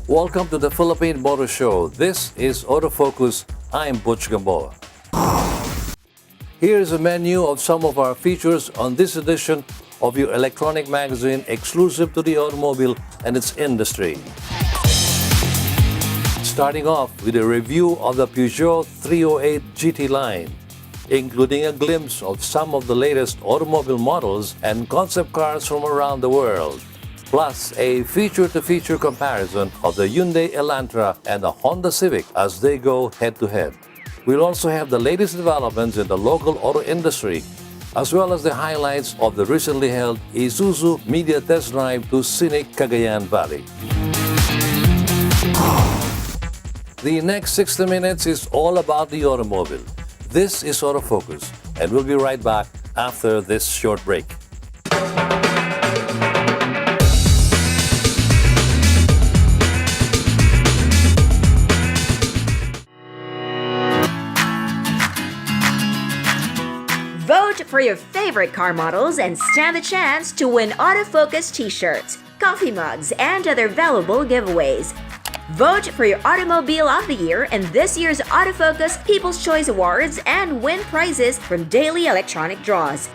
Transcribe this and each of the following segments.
Welcome to the Philippine Motor Show. This is Autofocus. I'm Butch Gamboa. Here is a menu of some of our features on this edition of your electronic magazine exclusive to the automobile and its industry. Starting off with a review of the Peugeot 308 GT line, including a glimpse of some of the latest automobile models and concept cars from around the world, plus a feature-to-feature comparison of the Hyundai Elantra and the Honda Civic as they go head-to-head. We'll also have the latest developments in the local auto industry, as well as the highlights of the recently held Isuzu Media Test Drive to scenic Cagayan Valley. The next 60 minutes is all about the automobile. This is Autofocus, and we'll be right back after this short break. Vote for your favorite car models and stand the chance to win Autofocus t-shirts, coffee mugs, and other valuable giveaways. Vote for your Automobile of the Year in this year's Autofocus People's Choice Awards and win prizes from daily electronic draws.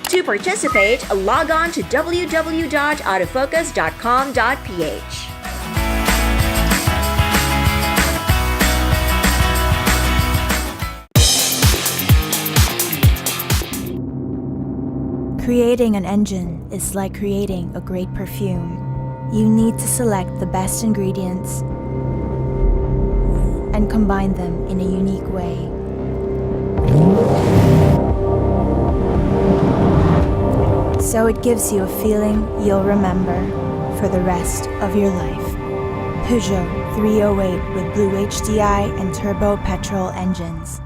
To participate, log on to www.autofocus.com.ph. Creating an engine is like creating a great perfume. You need to select the best ingredients and combine them in a unique way. So it gives you a feeling you'll remember for the rest of your life. Peugeot 308 with Blue HDI and turbo petrol engines.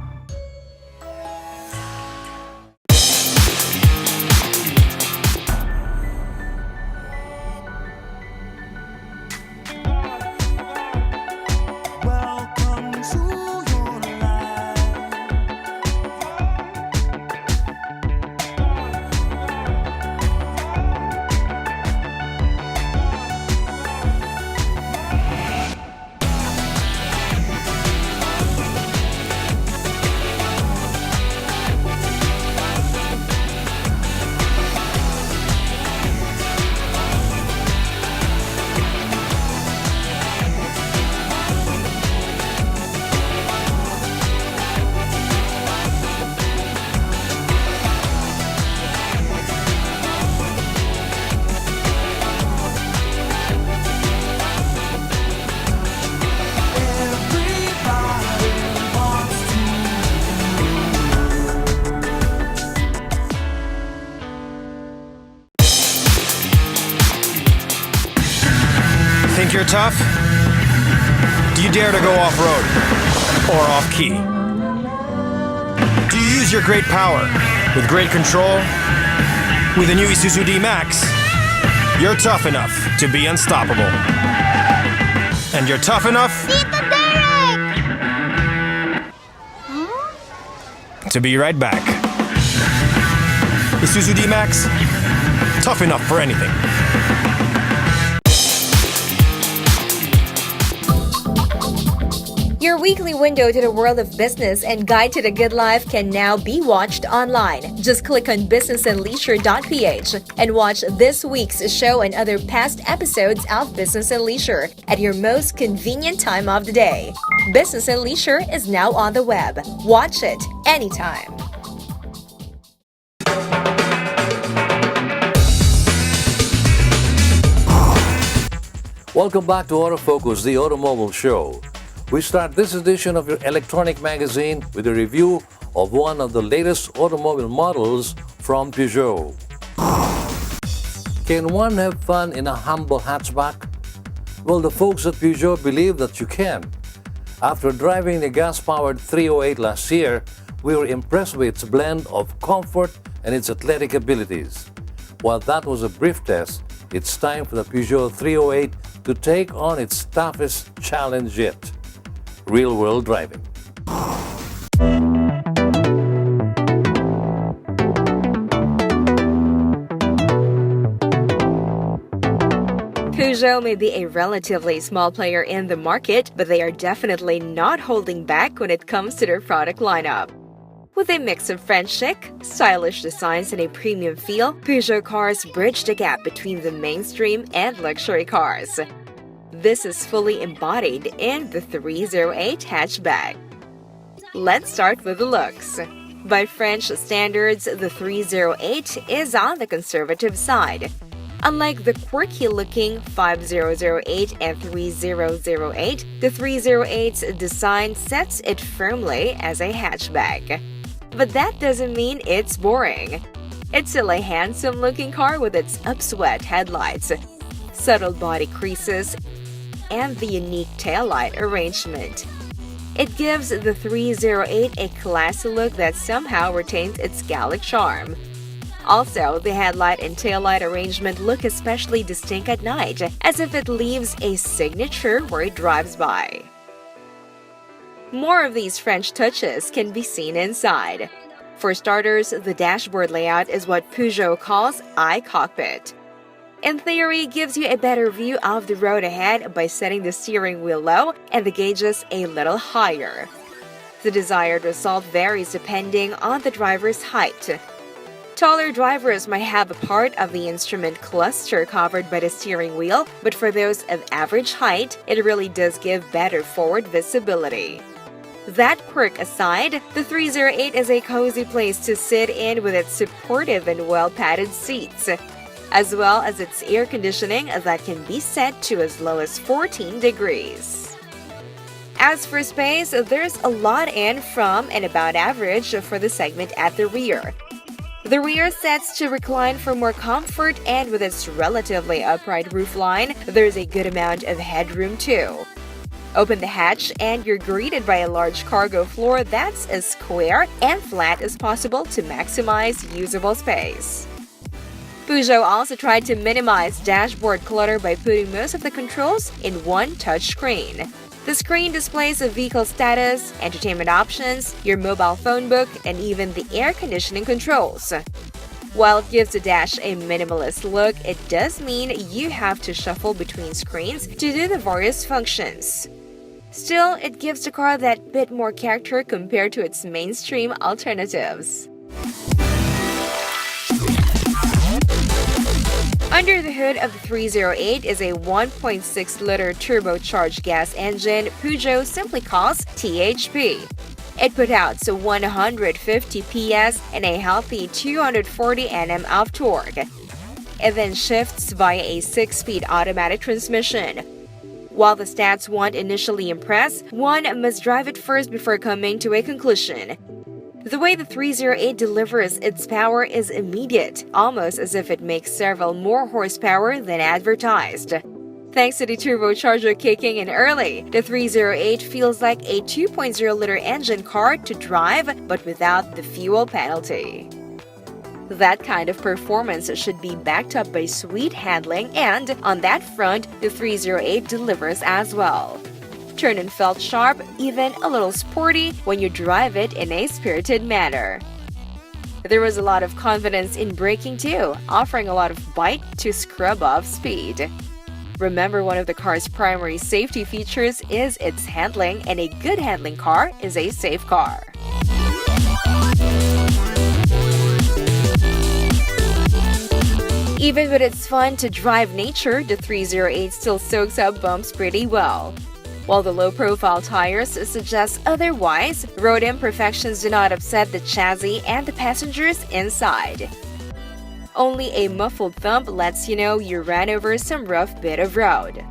Think you're tough? Do you dare to go off-road or off-key? Do you use your great power with great control? With the new Isuzu D-Max, you're tough enough to be unstoppable. And you're tough enough to be right back. Isuzu D-Max, tough enough for anything. Your weekly window to the world of business and guide to the good life can now be watched online. Just click on businessandleisure.ph and watch this week's show and other past episodes of Business and Leisure at your most convenient time of the day. Business and Leisure is now on the web. Watch it anytime. Welcome back to Autofocus, the Automobile Show. We start this edition of your electronic magazine with a review of one of the latest automobile models from Peugeot. Can one have fun in a humble hatchback? Well, the folks at Peugeot believe that you can. After driving the gas-powered 308 last year, we were impressed with its blend of comfort and its athletic abilities. While that was a brief test, it's time for the Peugeot 308 to take on its toughest challenge yet: real-world driving. Peugeot may be a relatively small player in the market, but they are definitely not holding back when it comes to their product lineup. With a mix of French chic, stylish designs, and a premium feel, Peugeot cars bridge the gap between the mainstream and luxury cars. This is fully embodied in the 308 hatchback. Let's start with the looks. By French standards, the 308 is on the conservative side. Unlike the quirky-looking 5008 and 3008, the 308's design sets it firmly as a hatchback. But that doesn't mean it's boring. It's still a handsome-looking car with its upswept headlights, subtle body creases, and the unique taillight arrangement. It gives the 308 a classy look that somehow retains its Gallic charm. Also, the headlight and taillight arrangement look especially distinct at night, as if it leaves a signature where it drives by. More of these French touches can be seen inside. For starters, the dashboard layout is what Peugeot calls iCockpit. In theory, it gives you a better view of the road ahead by setting the steering wheel low and the gauges a little higher. The desired result varies depending on the driver's height. Taller drivers might have a part of the instrument cluster covered by the steering wheel, but for those of average height, it really does give better forward visibility. That quirk aside, the 308 is a cozy place to sit in with its supportive and well-padded seats, as well as its air conditioning that can be set to as low as 14 degrees. As for space, there's a lot in from and about average for the segment at the rear. The rear sets to recline for more comfort, and with its relatively upright roofline, there's a good amount of headroom too. Open the hatch and you're greeted by a large cargo floor that's as square and flat as possible to maximize usable space. Peugeot also tried to minimize dashboard clutter by putting most of the controls in one touchscreen. The screen displays the vehicle status, entertainment options, your mobile phone book, and even the air conditioning controls. While it gives the dash a minimalist look, it does mean you have to shuffle between screens to do the various functions. Still, it gives the car that bit more character compared to its mainstream alternatives. Under the hood of the 308 is a 1.6-liter turbocharged gas engine Peugeot simply calls THP. It put out 150 PS and a healthy 240 Nm of torque. It then shifts via a 6-speed automatic transmission. While the stats won't initially impress, one must drive it first before coming to a conclusion. The way the 308 delivers its power is immediate, almost as if it makes several more horsepower than advertised. Thanks to the turbocharger kicking in early, the 308 feels like a 2.0-liter engine car to drive, but without the fuel penalty. That kind of performance should be backed up by sweet handling, and on that front, the 308 delivers as well. Turn and felt sharp, even a little sporty when you drive it in a spirited manner. There was a lot of confidence in braking too, offering a lot of bite to scrub off speed. Remember, one of the car's primary safety features is its handling, and a good handling car is a safe car. Even with its fun-to-drive nature, the 308 still soaks up bumps pretty well. While the low-profile tires suggest otherwise, road imperfections do not upset the chassis and the passengers inside. Only a muffled thump lets you know you ran over some rough bit of road.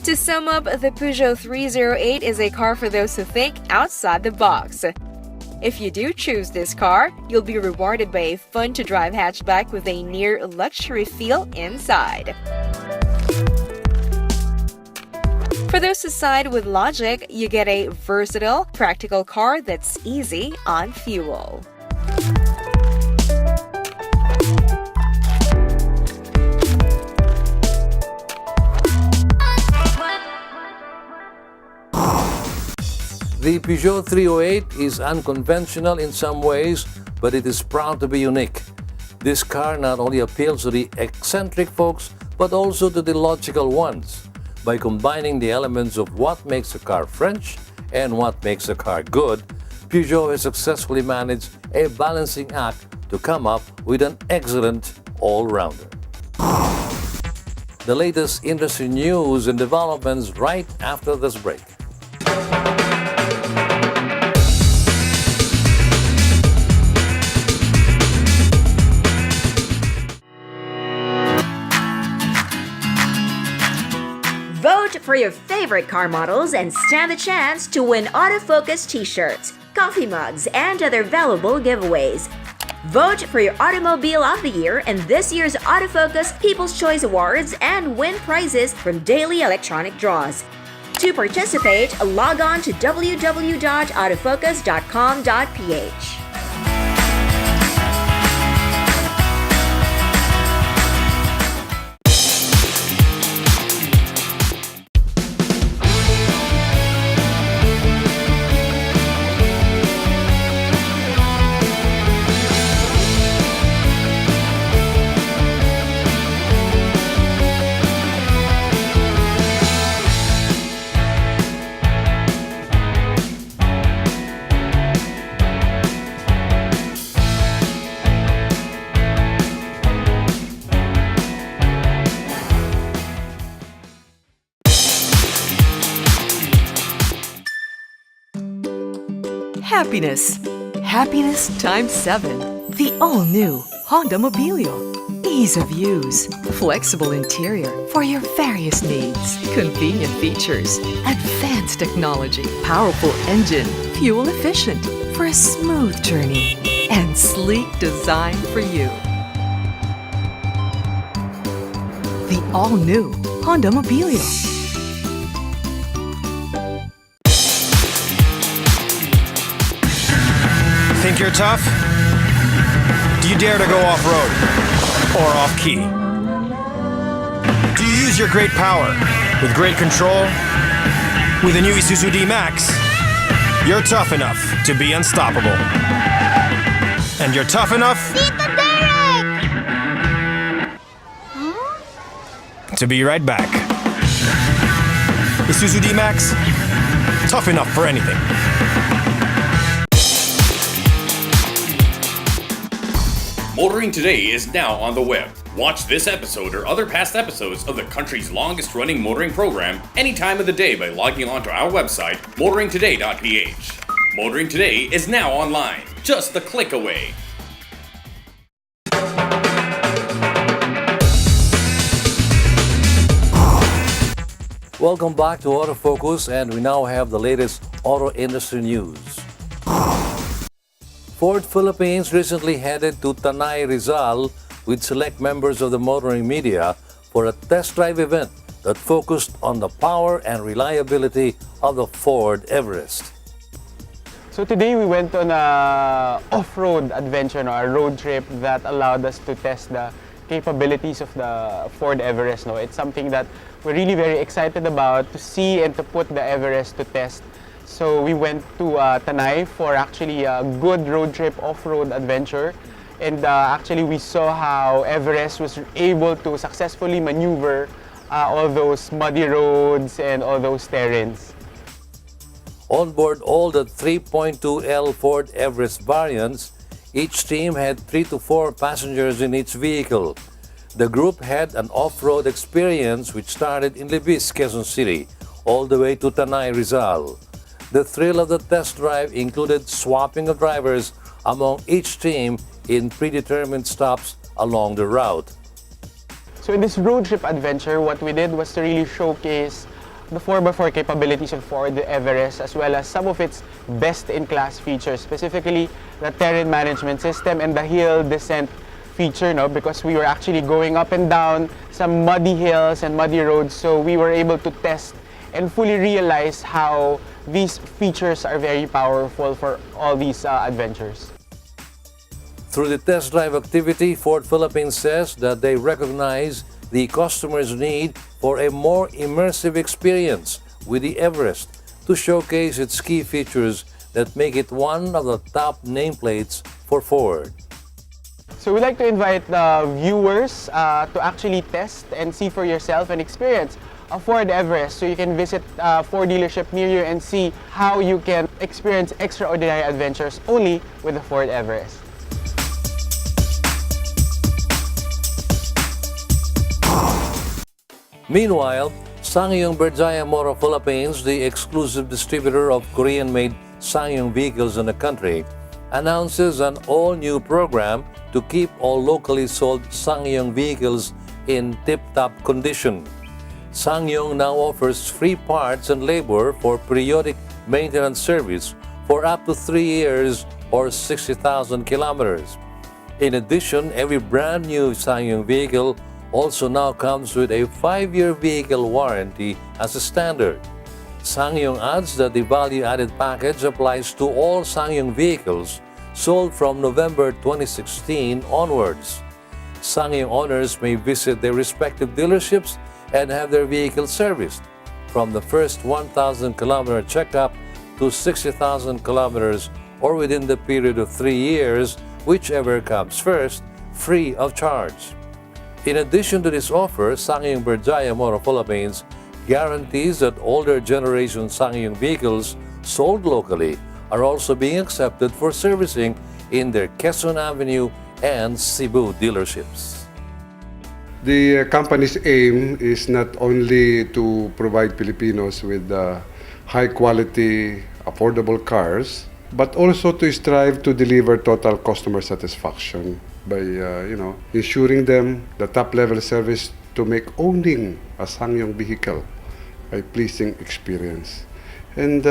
To sum up, the Peugeot 308 is a car for those who think outside the box. If you do choose this car, you'll be rewarded by a fun-to-drive hatchback with a near-luxury feel inside. For those who side with logic, you get a versatile, practical car that's easy on fuel. The Peugeot 308 is unconventional in some ways, but it is proud to be unique. This car not only appeals to the eccentric folks but also to the logical ones. By combining the elements of what makes a car French and what makes a car good, Peugeot has successfully managed a balancing act to come up with an excellent all-rounder. The latest industry news and developments right after this break. Vote for your favorite car models and stand the chance to win autofocus t-shirts, coffee mugs, and other valuable giveaways. Vote for your Automobile of the Year in this year's Autofocus People's Choice Awards and win prizes from daily electronic draws. To participate, log on to www.autofocus.com.ph. Happiness. Happiness times 7. The all-new Honda Mobilio. Ease of use. Flexible interior for your various needs. Convenient features. Advanced technology. Powerful engine. Fuel efficient for a smooth journey. And sleek design for you. The all-new Honda Mobilio. Think you're tough? Do you dare to go off-road or off-key? Do you use your great power with great control? With the new Isuzu D-Max, you're tough enough to be unstoppable. And you're tough enough to be right back. Isuzu D-Max, tough enough for anything. Motoring Today is now on the web. Watch this episode or other past episodes of the country's longest running motoring program any time of the day by logging on to our website, motoringtoday.ph. Motoring Today is now online, just a click away. Welcome back to Autofocus, and we now have the latest auto industry news. Ford Philippines recently headed to Tanay, Rizal with select members of the motoring media for a test drive event that focused on the power and reliability of the Ford Everest. So today we went on a off-road adventure, a road trip that allowed us to test the capabilities of the Ford Everest. It's something that we're really very excited about, to see and to put the Everest to test. So we went to Tanay for actually a good road trip, off-road adventure. And actually we saw how Everest was able to successfully maneuver all those muddy roads and all those terrains. On board all the 3.2L Ford Everest variants, each team had 3 to 4 passengers in each vehicle. The group had an off-road experience which started in Libis, Quezon City, all the way to Tanay, Rizal. The thrill of the test drive included swapping of drivers among each team in predetermined stops along the route. So in this road trip adventure, what we did was to really showcase the 4x4 capabilities of Ford Everest, as well as some of its best-in-class features, specifically the terrain management system and the hill descent feature, because we were actually going up and down some muddy hills and muddy roads, so we were able to test and fully realize how these features are very powerful for all these adventures. Through the test drive activity, Ford Philippines says that they recognize the customer's need for a more immersive experience with the Everest to showcase its key features that make it one of the top nameplates for Ford. So we'd like to invite the viewers to actually test and see for yourself and experience a Ford Everest. So you can visit a Ford dealership near you and see how you can experience extraordinary adventures only with the Ford Everest. Meanwhile, SsangYong Berjaya Motor Philippines, the exclusive distributor of Korean-made SsangYong vehicles in the country, announces an all-new program to keep all locally sold SsangYong vehicles in tip-top condition. SsangYong now offers free parts and labor for periodic maintenance service for up to 3 years or 60,000 kilometers. In addition, every brand new SsangYong vehicle also now comes with a 5-year vehicle warranty as a standard. SsangYong adds that the value-added package applies to all SsangYong vehicles sold from November 2016 onwards. SsangYong owners may visit their respective dealerships and have their vehicles serviced, from the first 1,000 kilometer checkup to 60,000 kilometers or within the period of 3 years, whichever comes first, free of charge. In addition to this offer, SsangYong Berjaya Motor Philippines guarantees that older generation SsangYong vehicles sold locally are also being accepted for servicing in their Quezon Avenue and Cebu dealerships. The company's aim is not only to provide Filipinos with high-quality, affordable cars, but also to strive to deliver total customer satisfaction by ensuring them the top-level service to make owning a SsangYong vehicle a pleasing experience. And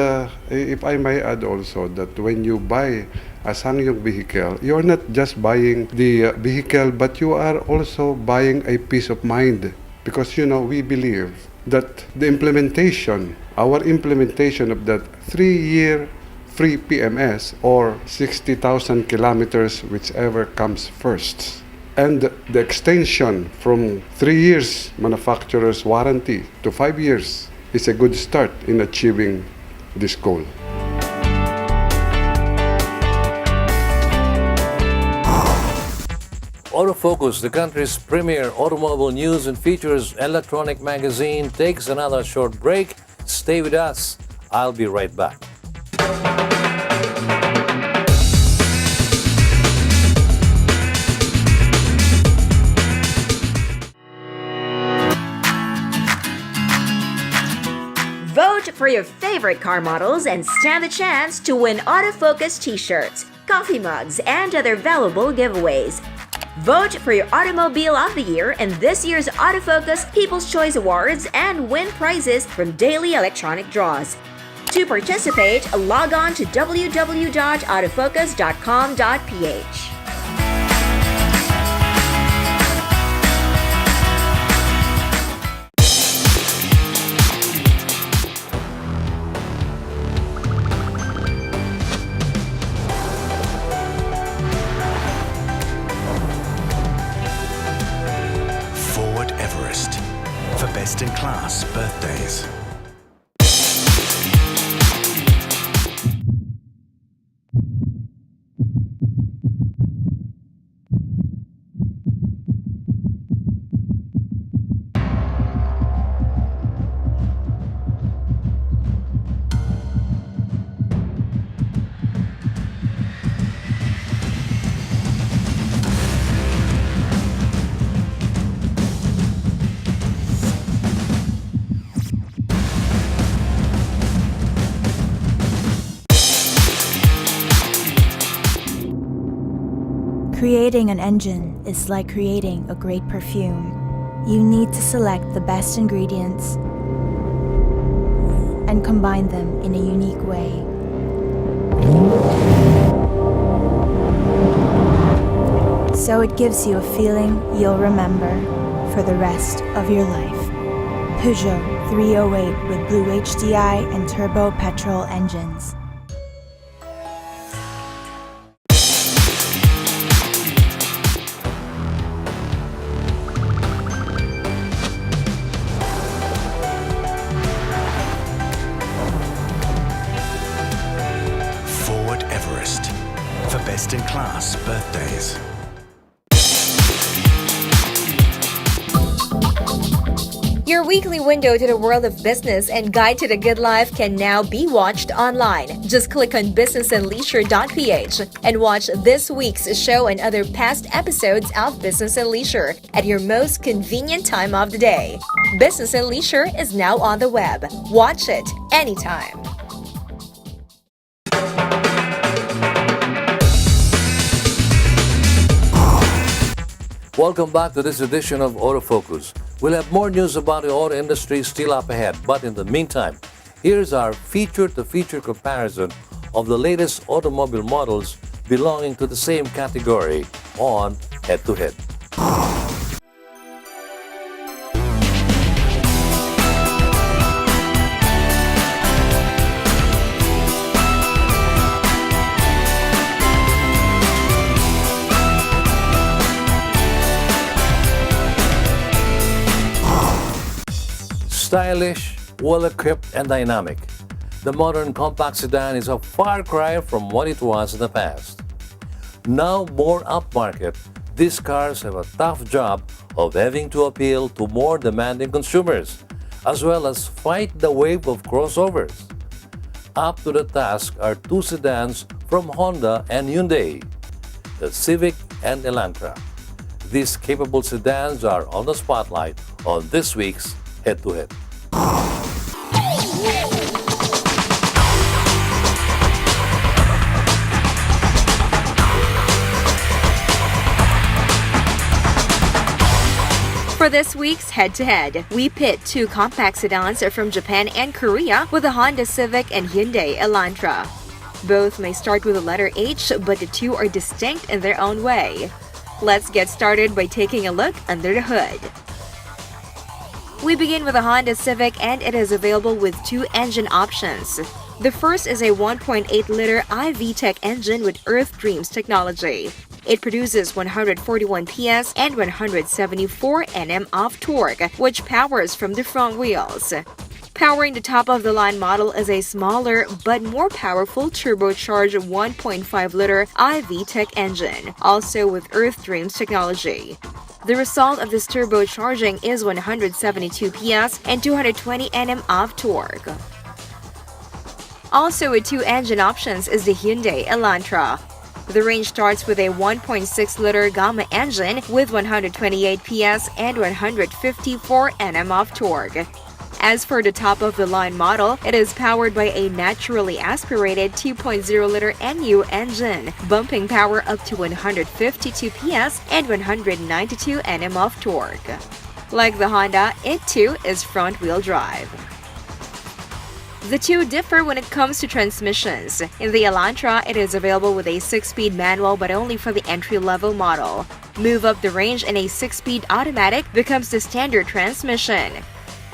if I may add also that when you buy a SsangYong vehicle, you're not just buying the vehicle, but you are also buying a peace of mind. Because, we believe that our implementation of that 3-year free PMS or 60,000 kilometers, whichever comes first, and the extension from 3 years manufacturer's warranty to 5 years is a good start in achieving this goal. Autofocus, the country's premier automobile news and features electronic magazine, takes another short break. Stay with us. I'll be right back. Vote for your favorite car models and stand the chance to win autofocus t-shirts, coffee mugs, and other valuable giveaways. Vote for your Automobile of the Year in this year's Autofocus People's Choice Awards and win prizes from daily electronic draws. To participate, log on to www.autofocus.com.ph. Ford Everest for best-in-class birthdays. Creating an engine is like creating a great perfume. You need to select the best ingredients and combine them in a unique way. So it gives you a feeling you'll remember for the rest of your life. Peugeot 308 with Blue HDI and turbo petrol engines. Ford Everest for best-in-class birthdays. Your weekly window to the world of business and guide to the good life can now be watched online. Just click on businessandleisure.ph and watch this week's show and other past episodes of Business and Leisure at your most convenient time of the day. Business and Leisure is now on the web. Watch it anytime. Welcome back to this edition of Autofocus. We'll have more news about the auto industry still up ahead, but in the meantime, here's our feature-to-feature comparison of the latest automobile models belonging to the same category on Head to Head. Stylish, well-equipped, and dynamic, the modern compact sedan is a far cry from what it was in the past. Now more upmarket, these cars have a tough job of having to appeal to more demanding consumers, as well as fight the wave of crossovers. Up to the task are two sedans from Honda and Hyundai, the Civic and Elantra. These capable sedans are on the spotlight on this week's Head to Head. For this week's head-to-head, we pit two compact sedans from Japan and Korea with the Honda Civic and Hyundai Elantra. Both may start with the letter H, but the two are distinct in their own way. Let's get started by taking a look under the hood. We begin with the Honda Civic, and it is available with two engine options. The first is a 1.8-liter iVTEC engine with Earth Dreams technology. It produces 141 PS and 174 Nm of torque, which powers from the front wheels. Powering the top-of-the-line model is a smaller but more powerful turbocharged 1.5-liter iVTEC engine, also with Earth Dreams technology. The result of this turbocharging is 172 PS and 220 Nm of torque. Also with two engine options is the Hyundai Elantra. The range starts with a 1.6-liter Gamma engine with 128 PS and 154 Nm of torque. As for the top-of-the-line model, it is powered by a naturally aspirated 2.0-liter NU engine, bumping power up to 152 PS and 192 Nm of torque. Like the Honda, it too is front-wheel drive. The two differ when it comes to transmissions. In the Elantra, it is available with a 6-speed manual but only for the entry-level model. Move up the range and a 6-speed automatic becomes the standard transmission.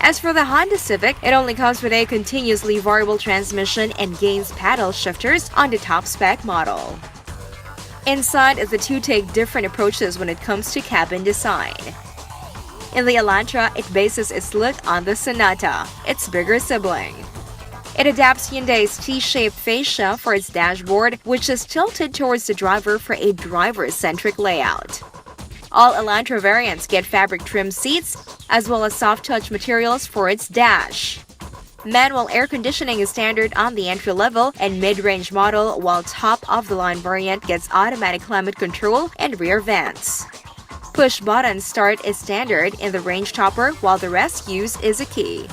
As for the Honda Civic, it only comes with a continuously variable transmission and gains paddle shifters on the top-spec model. Inside, the two take different approaches when it comes to cabin design. In the Elantra, it bases its look on the Sonata, its bigger sibling. It adapts Hyundai's T-shaped fascia for its dashboard, which is tilted towards the driver for a driver-centric layout. All Elantra variants get fabric trim seats, as well as soft-touch materials for its dash. Manual air conditioning is standard on the entry-level and mid-range model, while top-of-the-line variant gets automatic climate control and rear vents. Push-button start is standard in the range topper, while the rest use is a key.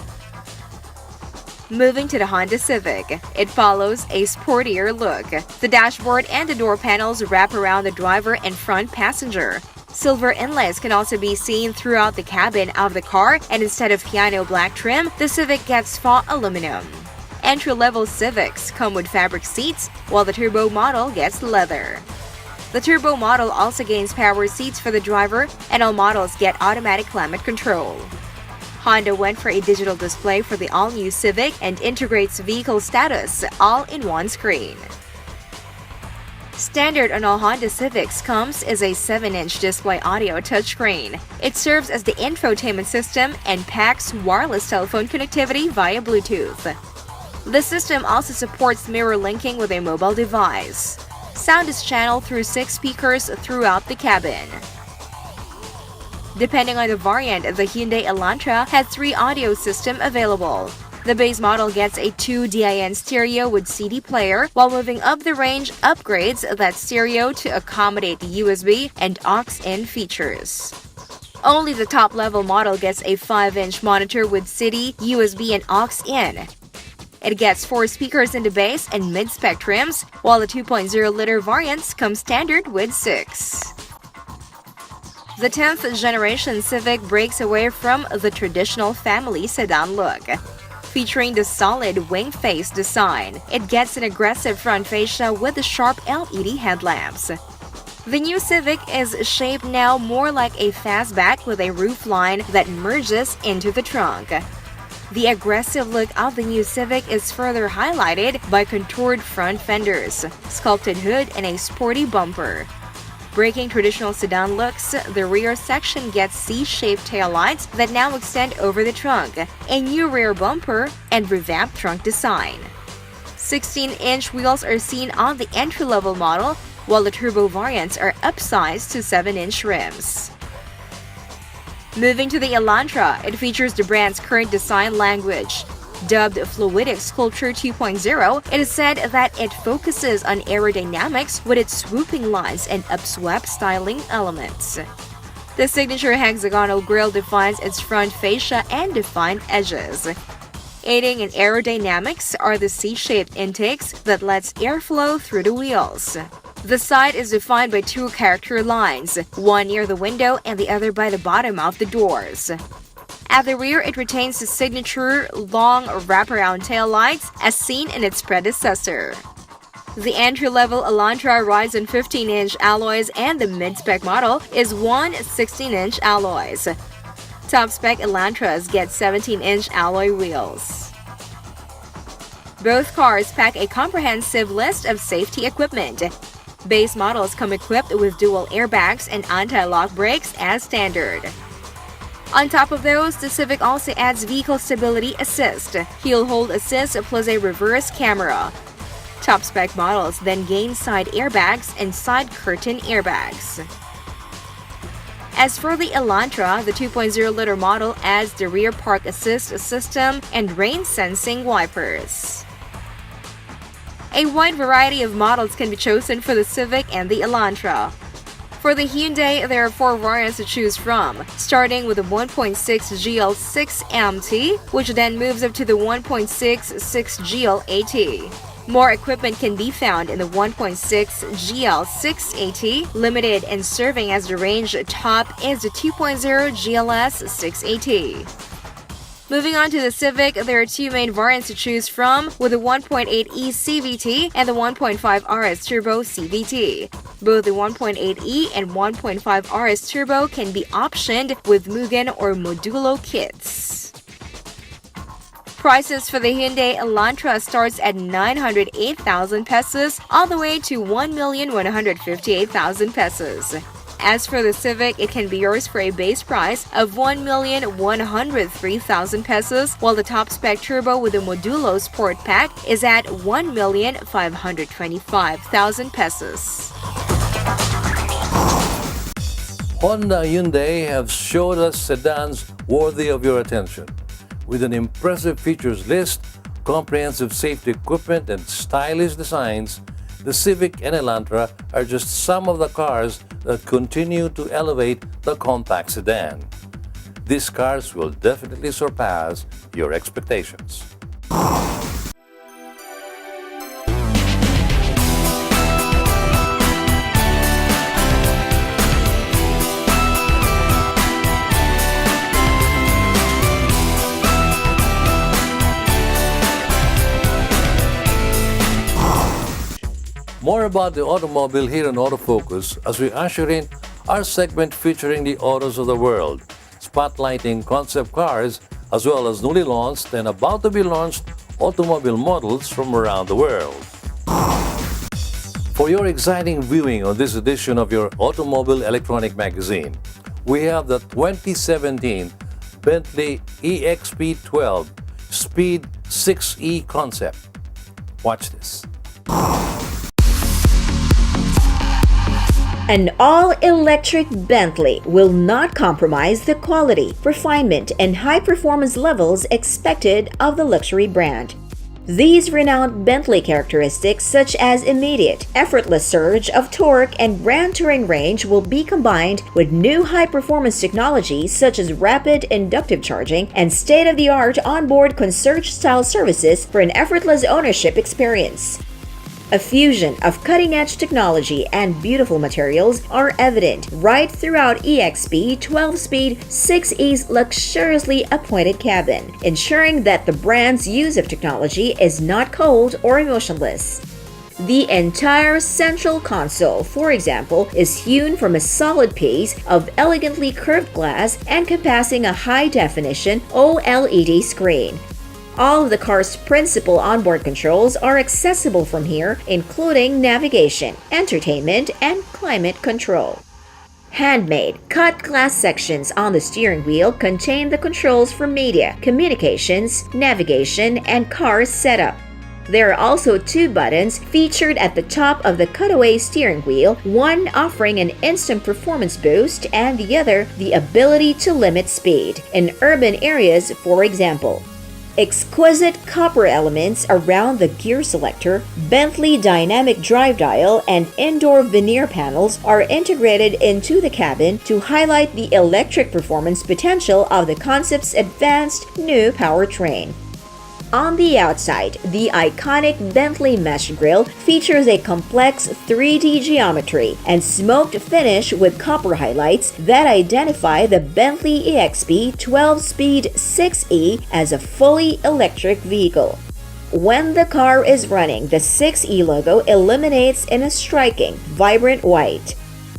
Moving to the Honda Civic, it follows a sportier look. The dashboard and the door panels wrap around the driver and front passenger. Silver inlays can also be seen throughout the cabin of the car, and instead of piano black trim, the Civic gets faux aluminum. Entry-level Civics come with fabric seats, while the turbo model gets leather. The turbo model also gains power seats for the driver, and all models get automatic climate control. Honda went for a digital display for the all-new Civic and integrates vehicle status all in one screen. Standard on all Honda Civics comes is a 7-inch display audio touchscreen. It serves as the infotainment system and packs wireless telephone connectivity via Bluetooth. The system also supports mirror linking with a mobile device. Sound is channeled through 6 speakers throughout the cabin. Depending on the variant, the Hyundai Elantra has 3 audio systems available. The base model gets a 2 DIN stereo with CD player, while moving up the range upgrades that stereo to accommodate the USB and aux-in features. Only the top-level model gets a 5-inch monitor with CD, USB, and aux-in. It gets 4 speakers in the base and mid-spec trims, while the 2.0-liter variants come standard with 6. The 10th generation Civic breaks away from the traditional family sedan look. Featuring the solid wing face design, it gets an aggressive front fascia with the sharp LED headlamps. The new Civic is shaped now more like a fastback with a roofline that merges into the trunk. The aggressive look of the new Civic is further highlighted by contoured front fenders, sculpted hood, and a sporty bumper. Breaking traditional sedan looks, the rear section gets C-shaped taillights that now extend over the trunk, a new rear bumper, and revamped trunk design. 16-inch wheels are seen on the entry-level model, while the turbo variants are upsized to 7-inch rims. Moving to the Elantra, it features the brand's current design language. Dubbed Fluidic Sculpture 2.0, it is said that it focuses on aerodynamics with its swooping lines and upswept styling elements. The signature hexagonal grille defines its front fascia and defined edges. Aiding in aerodynamics are the C-shaped intakes that lets airflow through the wheels. The side is defined by 2 character lines, one near the window and the other by the bottom of the doors. At the rear, it retains the signature long wraparound taillights as seen in its predecessor. The entry-level Elantra rides on 15-inch alloys and the mid-spec model is 16-inch alloys. Top-spec Elantras get 17-inch alloy wheels. Both cars pack a comprehensive list of safety equipment. Base models come equipped with dual airbags and anti-lock brakes as standard. On top of those, the Civic also adds Vehicle Stability Assist, Heel Hold Assist plus a reverse camera. Top-spec models then gain side airbags and side curtain airbags. As for the Elantra, the 2.0-liter model adds the rear park assist system and rain-sensing wipers. A wide variety of models can be chosen for the Civic and the Elantra. For the Hyundai, there are 4 variants to choose from, starting with the 1.6 GL6 MT, which then moves up to the 1.66 GL AT. More equipment can be found in the 1.6 GL6 AT Limited, and serving as the range top is the 2.0 GLS 6 AT. Moving on to the Civic, there are 2 main variants to choose from, with the 1.8e CVT and the 1.5 RS Turbo CVT. Both the 1.8e and 1.5 RS Turbo can be optioned with Mugen or Modulo kits. Prices for the Hyundai Elantra starts at 908,000 pesos all the way to 1,158,000 pesos. As for the Civic, it can be yours for a base price of 1,103,000 pesos, while the top-spec turbo with the Modulo Sport Pack is at 1,525,000 pesos. Honda and Hyundai have showed us sedans worthy of your attention. With an impressive features list, comprehensive safety equipment, and stylish designs, the Civic and Elantra are just some of the cars that continue to elevate the compact sedan. These cars will definitely surpass your expectations. More about the automobile here on Autofocus as we usher in our segment featuring the autos of the world, spotlighting concept cars as well as newly launched and about to be launched automobile models from around the world. For your exciting viewing on this edition of your Automobile Electronic Magazine, we have the 2017 Bentley EXP12 Speed 6e concept. Watch this. An all-electric Bentley will not compromise the quality, refinement, and high-performance levels expected of the luxury brand. These renowned Bentley characteristics, such as immediate, effortless surge of torque and grand touring range, will be combined with new high-performance technologies such as rapid inductive charging and state-of-the-art onboard concierge-style services for an effortless ownership experience. A fusion of cutting-edge technology and beautiful materials are evident right throughout EXP 12-speed 6E's luxuriously appointed cabin, ensuring that the brand's use of technology is not cold or emotionless. The entire central console, for example, is hewn from a solid piece of elegantly curved glass encompassing a high-definition OLED screen. All of the car's principal onboard controls are accessible from here, including navigation, entertainment, and climate control. Handmade, cut glass sections on the steering wheel contain the controls for media, communications, navigation, and car setup. There are also two buttons featured at the top of the cutaway steering wheel, one offering an instant performance boost and the other the ability to limit speed, in urban areas, for example. Exquisite copper elements around the gear selector, Bentley dynamic drive dial, and indoor veneer panels are integrated into the cabin to highlight the electric performance potential of the concept's advanced new powertrain. On the outside, the iconic Bentley mesh grille features a complex 3D geometry and smoked finish with copper highlights that identify the Bentley EXP 12-speed 6E as a fully electric vehicle. When the car is running, the 6E logo illuminates in a striking, vibrant white.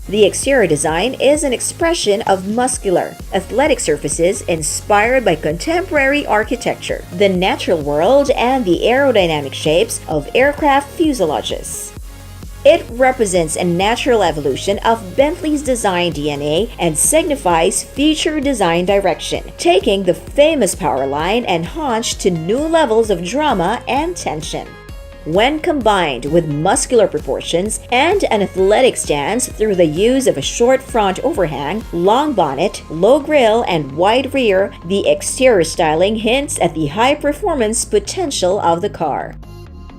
The exterior design is an expression of muscular, athletic surfaces inspired by contemporary architecture, the natural world, and the aerodynamic shapes of aircraft fuselages. It represents a natural evolution of Bentley's design DNA and signifies future design direction, taking the famous powerline and haunch to new levels of drama and tension. When combined with muscular proportions and an athletic stance through the use of a short front overhang, long bonnet, low grille, and wide rear, the exterior styling hints at the high-performance potential of the car.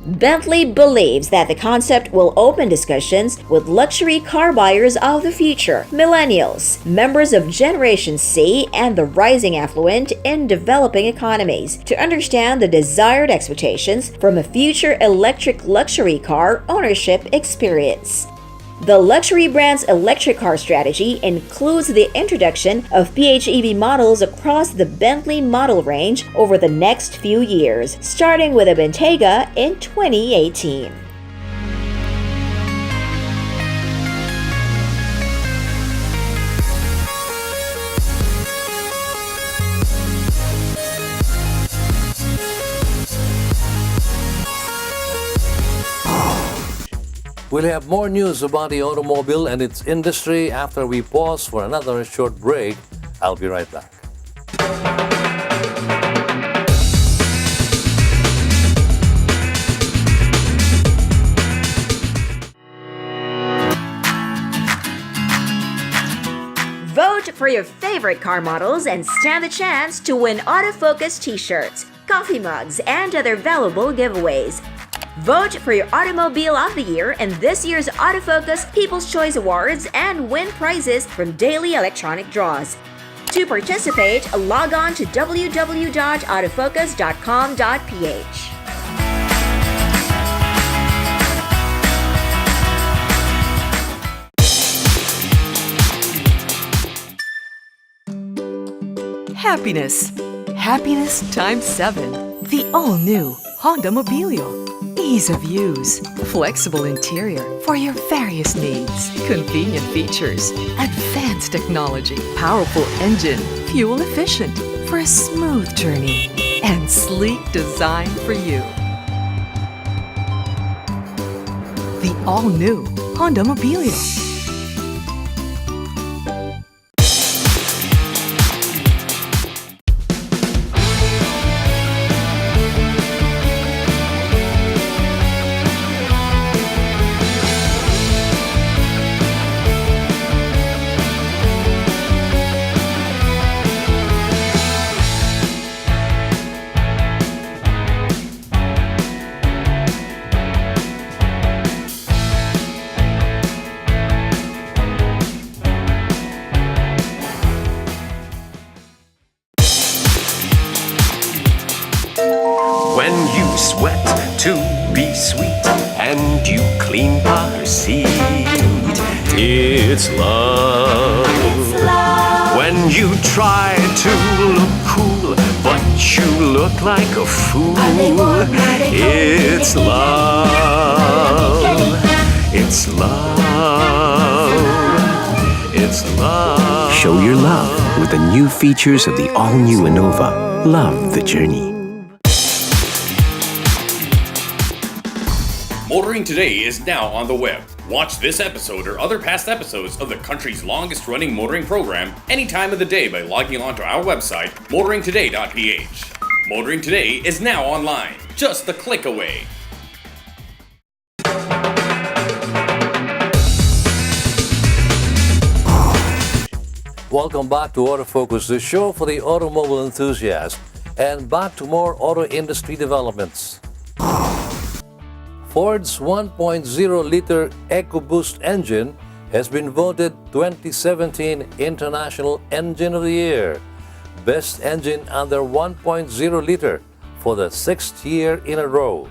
Bentley believes that the concept will open discussions with luxury car buyers of the future, millennials, members of Generation C, and the rising affluent in developing economies, to understand the desired expectations from a future electric luxury car ownership experience. The luxury brand's electric car strategy includes the introduction of PHEV models across the Bentley model range over the next few years, starting with a Bentayga in 2018. We'll have more news about the automobile and its industry after we pause for another short break. I'll be right back. Vote for your favorite car models and stand the chance to win autofocus t-shirts, coffee mugs, and other valuable giveaways. Vote for your Automobile of the Year in this year's Autofocus People's Choice Awards and win prizes from daily electronic draws. To participate, log on to www.autofocus.com.ph. Happiness. Happiness times 7. The all-new Honda Mobilio. Ease of use, flexible interior for your various needs, convenient features, advanced technology, powerful engine, fuel efficient for a smooth journey, and sleek design for you. The all-new Honda Mobilio. sweat to be sweet, and you clean her seat. It's love. When you try to look cool, but you look like a fool. It's love. It's love. It's love. Show your love with the new features of the all-new Innova. Love the journey. Motoring Today is now on the web. Watch this episode or other past episodes of the country's longest running motoring program any time of the day by logging on to our website, motoringtoday.ph. Motoring Today is now online, just a click away. Welcome back to Autofocus, the show for the automobile enthusiast, and back to more auto industry developments. Ford's 1.0-liter EcoBoost engine has been voted 2017 International Engine of the Year, Best Engine under 1.0-liter for the 6th year in a row.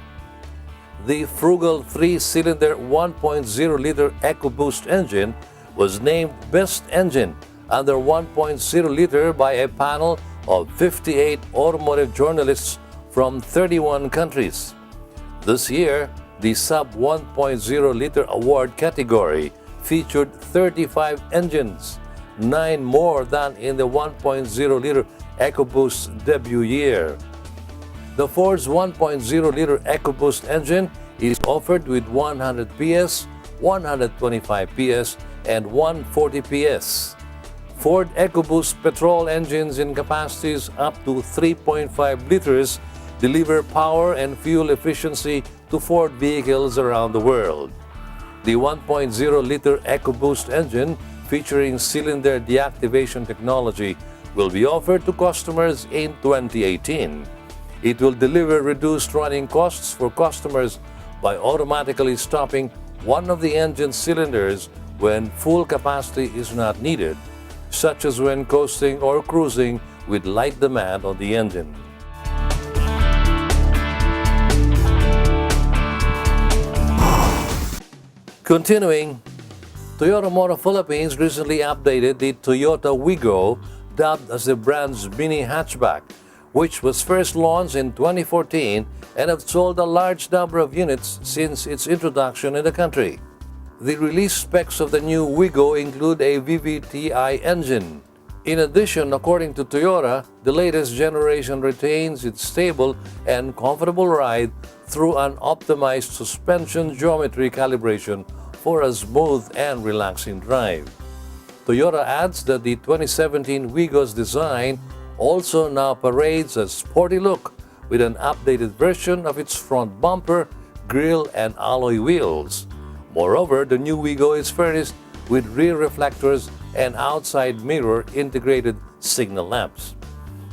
The frugal 3-cylinder 1.0-liter EcoBoost engine was named Best Engine under 1.0-liter by a panel of 58 automotive journalists from 31 countries. This year, the sub-1.0-liter award category featured 35 engines, 9 more than in the 1.0-liter EcoBoost's debut year. The Ford's 1.0-liter EcoBoost engine is offered with 100 PS, 125 PS, and 140 PS. Ford EcoBoost petrol engines in capacities up to 3.5 liters deliver power and fuel efficiency to Ford vehicles around the world. The 1.0-liter EcoBoost engine, featuring cylinder deactivation technology, will be offered to customers in 2018. It will deliver reduced running costs for customers by automatically stopping one of the engine cylinders when full capacity is not needed, such as when coasting or cruising with light demand on the engine. Continuing, Toyota Motor Philippines recently updated the Toyota Wigo, dubbed as the brand's mini hatchback, which was first launched in 2014 and have sold a large number of units since its introduction in the country. The release specs of the new Wigo include a VVT-i engine. In addition, according to Toyota, the latest generation retains its stable and comfortable ride through an optimized suspension geometry calibration for a smooth and relaxing drive. Toyota adds that the 2017 Wigo's design also now parades a sporty look with an updated version of its front bumper, grille, and alloy wheels. Moreover, the new Wigo is furnished with rear reflectors and outside mirror integrated signal lamps.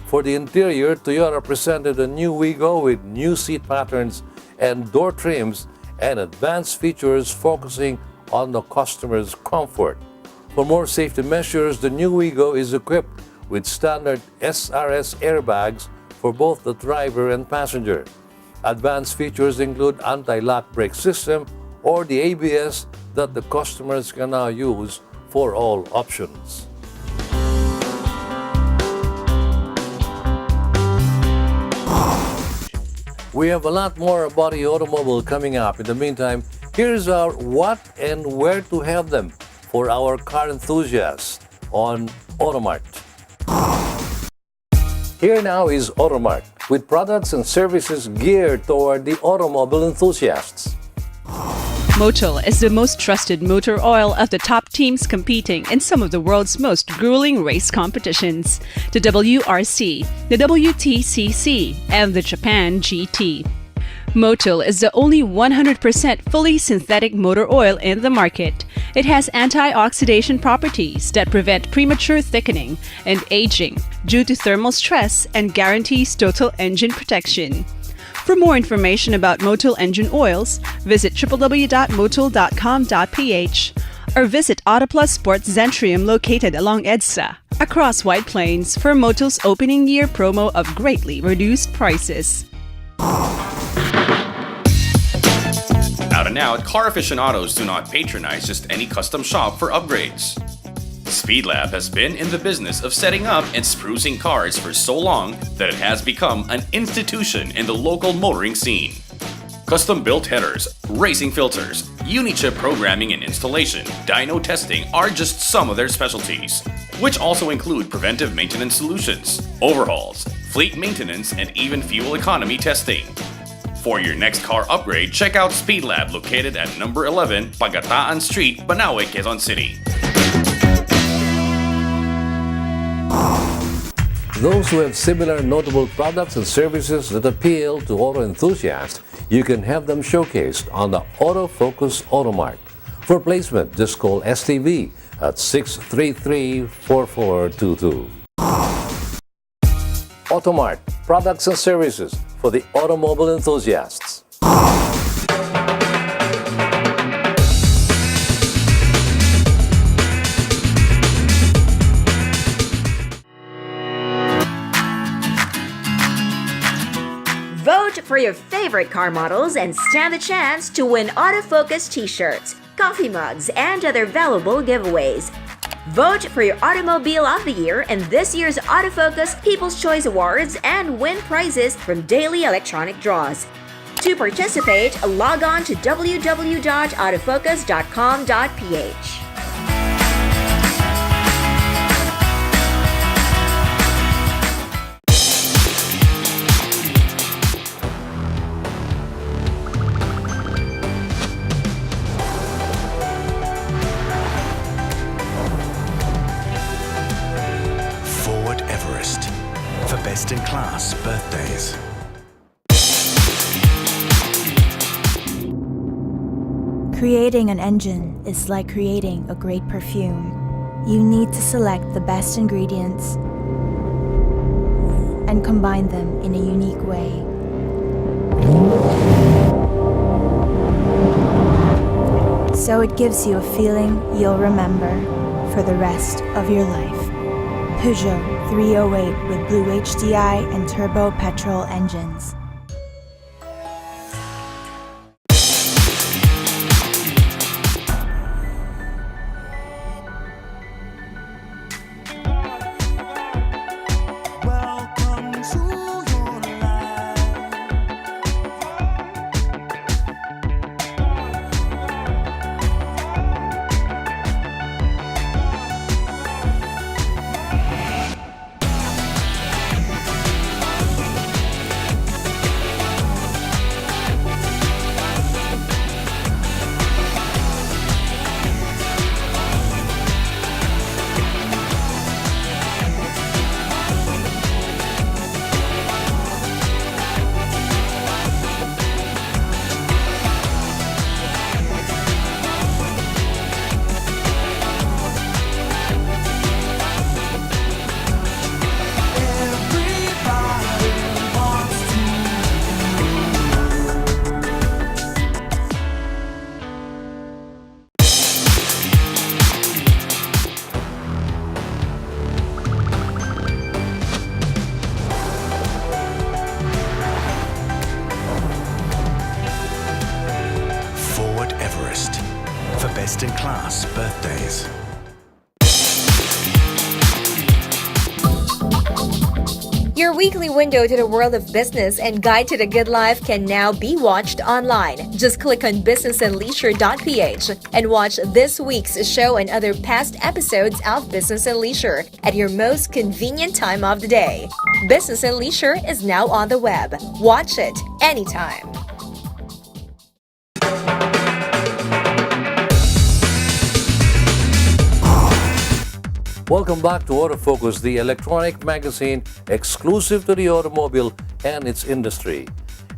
For the interior, Toyota presented a new Wigo with new seat patterns and door trims and advanced features focusing on the customer's comfort. For more safety measures, the new Wigo is equipped with standard SRS airbags for both the driver and passenger. Advanced features include anti-lock brake system or the ABS that the customers can now use for all options. We have a lot more about the automobile coming up. In the meantime, here's our what and where to have them for our car enthusiasts on Automart. Here now is Automart with products and services geared toward the automobile enthusiasts. Motul is the most trusted motor oil of the top teams competing in some of the world's most grueling race competitions, the WRC, the WTCC, and the Japan GT. Motul is the only 100% fully synthetic motor oil in the market. It has antioxidant properties that prevent premature thickening and aging due to thermal stress and guarantees total engine protection. For more information about Motul engine oils, visit www.motul.com.ph or visit Autoplus Sports Zentrium located along EDSA, across White Plains for Motul's opening year promo of greatly reduced prices. now at Car Aficionados do not patronize just any custom shop for upgrades. Speedlab has been in the business of setting up and sprucing cars for so long that it has become an institution in the local motoring scene. Custom-built headers, racing filters, Unichip programming and installation, dyno testing are just some of their specialties, which also include preventive maintenance solutions, overhauls, fleet maintenance, and even fuel economy testing. For your next car upgrade, check out Speedlab located at number 11 Pagataan Street, Banawe, Quezon City. Those who have similar notable products and services that appeal to auto enthusiasts, you can have them showcased on the Autofocus Automart. For placement, just call STV at 633-4422. Automart, products and services for the automobile enthusiasts. Vote for your favorite car models and stand the chance to win Autofocus t-shirts, coffee mugs, and other valuable giveaways. Vote for your Automobile of the Year in this year's Autofocus People's Choice Awards and win prizes from daily electronic draws. To participate, log on to www.autofocus.com.ph. Ford Everest for best-in-class birthdays. Creating an engine is like creating a great perfume. You need to select the best ingredients and combine them in a unique way. So it gives you a feeling you'll remember for the rest of your life. Peugeot 308 with Blue HDI and turbo petrol engines. Ford Everest for best-in-class birthdays. Your weekly window to the world of business and guide to the good life can now be watched online. Just click on businessandleisure.ph and watch this week's show and other past episodes of Business and Leisure at your most convenient time of the day. Business and Leisure is now on the web. Watch it anytime. Welcome back to Autofocus, the electronic magazine exclusive to the automobile and its industry.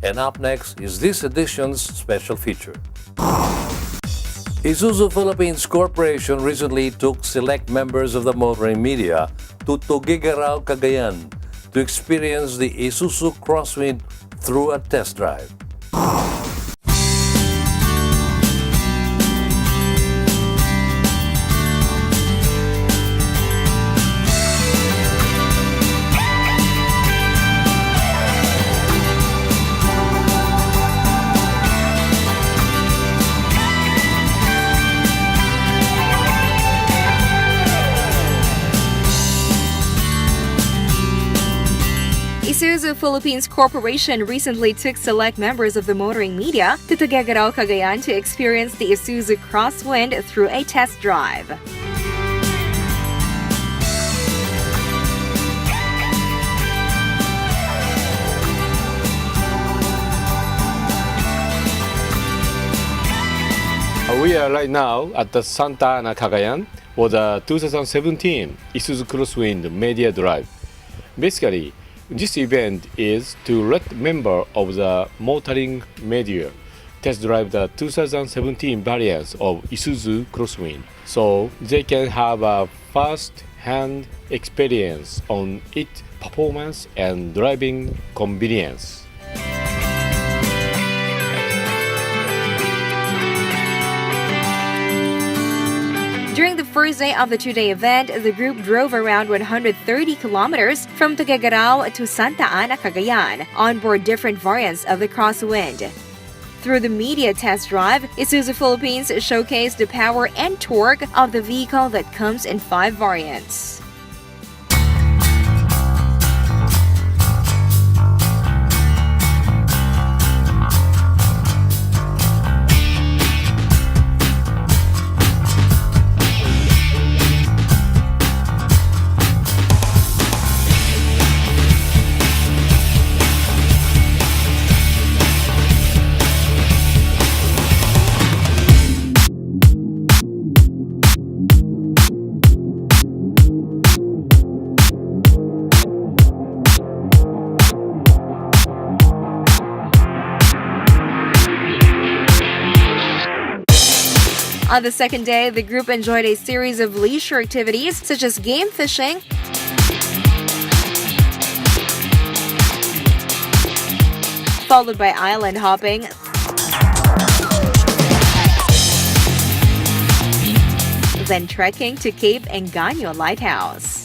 And up next is this edition's special feature. Isuzu Philippines Corporation recently took select members of the motoring media to Tuguegarao, Cagayan to experience the Isuzu Crosswind through a test drive. Isuzu Philippines Corporation recently took select members of the motoring media to Tuguegarao, Cagayan to experience the Isuzu Crosswind through a test drive. We are right now at the Santa Ana Cagayan for the 2017 Isuzu Crosswind Media Drive. Basically, this event is to let members of the motoring media test drive the 2017 variants of Isuzu Crosswind, so they can have a first-hand experience on its performance and driving convenience. During the first day of the two-day event, the group drove around 130 kilometers from Tuguegarao to Santa Ana, Cagayan, on board different variants of the Crosswind. Through the media test drive, Isuzu Philippines showcased the power and torque of the vehicle that comes in 5 variants. On the second day, the group enjoyed a series of leisure activities such as game fishing, followed by island hopping, then trekking to Cape Engaño Lighthouse.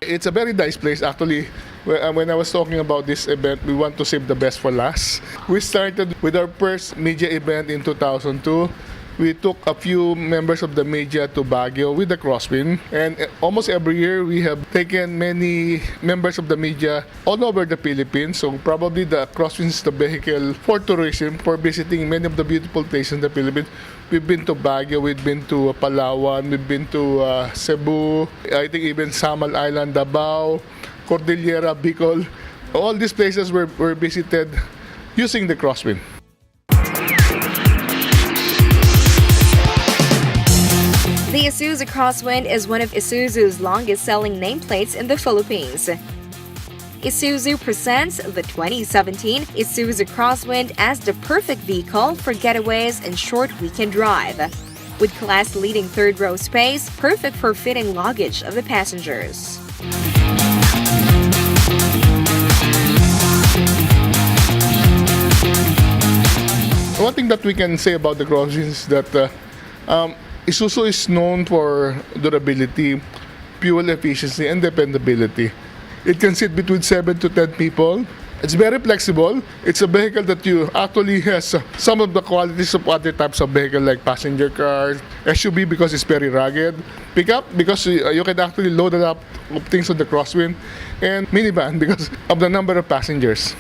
It's a very nice place actually. When I was talking about this event, we want to save the best for last. We started with our first media event in 2002. We took a few members of the media to Baguio with the Crosswind, and almost every year we have taken many members of the media all over the Philippines. So probably the Crosswind is the vehicle for tourism, for visiting many of the beautiful places in the Philippines. We've been to Baguio, we've been to Palawan, we've been to Cebu, I think even Samal Island, Davao, Cordillera, Bicol. All these places were visited using the Crosswind. The Isuzu Crosswind is one of Isuzu's longest-selling nameplates in the Philippines. Isuzu presents the 2017 Isuzu Crosswind as the perfect vehicle for getaways and short weekend drive. With class-leading third-row space, perfect for fitting luggage of the passengers. One thing that we can say about the Crosswind is that Isuzu is known for durability, fuel efficiency, and dependability. It can sit between 7 to 10 people. It's very flexible. It's a vehicle that you actually has some of the qualities of other types of vehicle like passenger cars, SUV because it's very rugged, pickup because you can actually load a lot of things on the Crosswind, and minivan because of the number of passengers.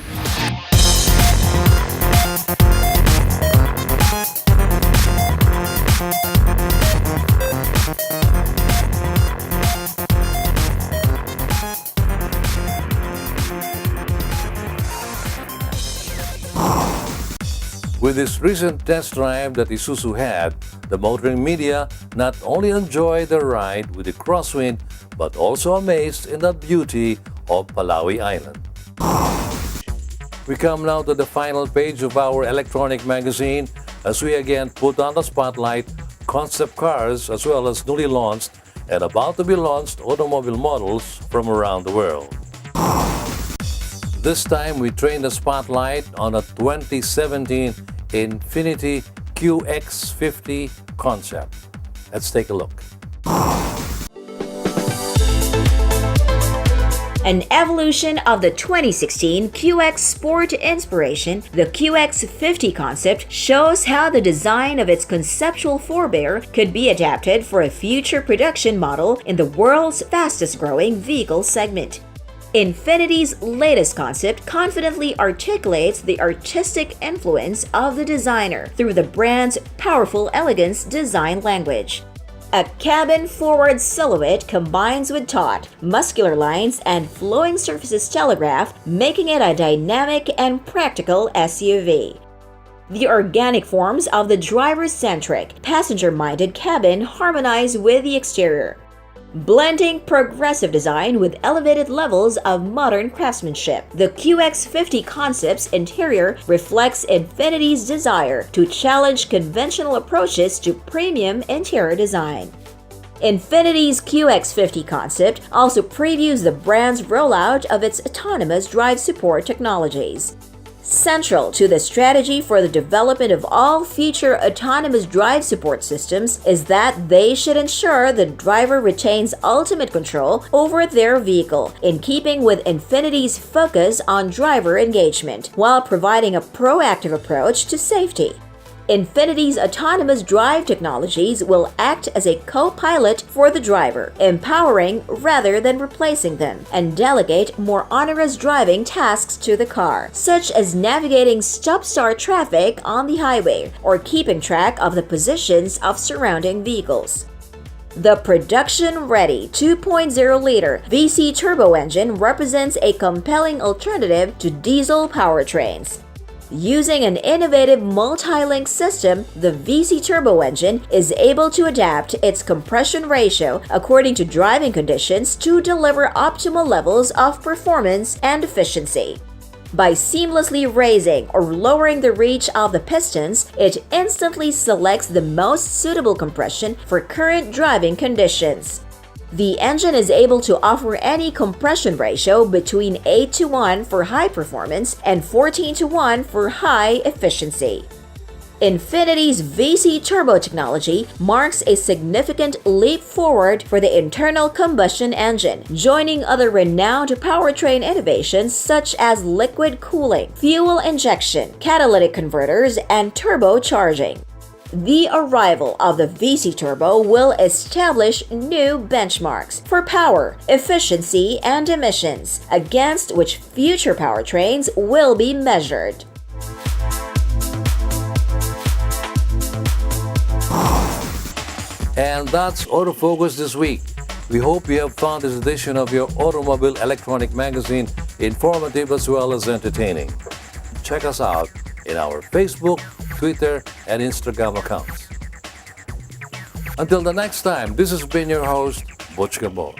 With this recent test drive that Isuzu had, the motoring media not only enjoyed the ride with the Crosswind, but also amazed in the beauty of Palawi Island. We come now to the final page of our electronic magazine as we again put on the spotlight concept cars as well as newly launched and about to be launched automobile models from around the world. This time we train the spotlight on a 2017 Infiniti QX50 concept. Let's take a look. An evolution of the 2016 QX Sport inspiration, the QX50 concept shows how the design of its conceptual forebear could be adapted for a future production model in the world's fastest-growing vehicle segment. Infinity's latest concept confidently articulates the artistic influence of the designer through the brand's powerful elegance design language. A cabin-forward silhouette combines with taut, muscular lines and flowing surfaces telegraph, making it a dynamic and practical SUV. The organic forms of the driver-centric, passenger-minded cabin harmonize with the exterior, blending progressive design with elevated levels of modern craftsmanship. The QX50 concept's interior reflects Infinity's desire to challenge conventional approaches to premium interior design. Infinity's QX50 concept also previews the brand's rollout of its autonomous drive support technologies. Central to the strategy for the development of all future autonomous drive support systems is that they should ensure the driver retains ultimate control over their vehicle, in keeping with Infinity's focus on driver engagement, while providing a proactive approach to safety. Infinity's autonomous drive technologies will act as a co-pilot for the driver, empowering rather than replacing them, and delegate more onerous driving tasks to the car, such as navigating stop-start traffic on the highway or keeping track of the positions of surrounding vehicles. The production-ready 2.0-liter VC turbo engine represents a compelling alternative to diesel powertrains. Using an innovative multi-link system, the VC turbo engine is able to adapt its compression ratio according to driving conditions to deliver optimal levels of performance and efficiency. By seamlessly raising or lowering the reach of the pistons, it instantly selects the most suitable compression for current driving conditions. The engine is able to offer any compression ratio between 8:1 for high performance and 14:1 for high efficiency. Infinity's VC turbo technology marks a significant leap forward for the internal combustion engine, joining other renowned powertrain innovations such as liquid cooling, fuel injection, catalytic converters, and turbocharging. The arrival of the VC Turbo will establish new benchmarks for power, efficiency, and emissions, against which future powertrains will be measured. And that's Autofocus this week. We hope you have found this edition of your Automobile Electronic Magazine informative as well as entertaining. Check us out in our Facebook, Twitter, and Instagram accounts. Until the next time, this has been your host, Butch Gabor.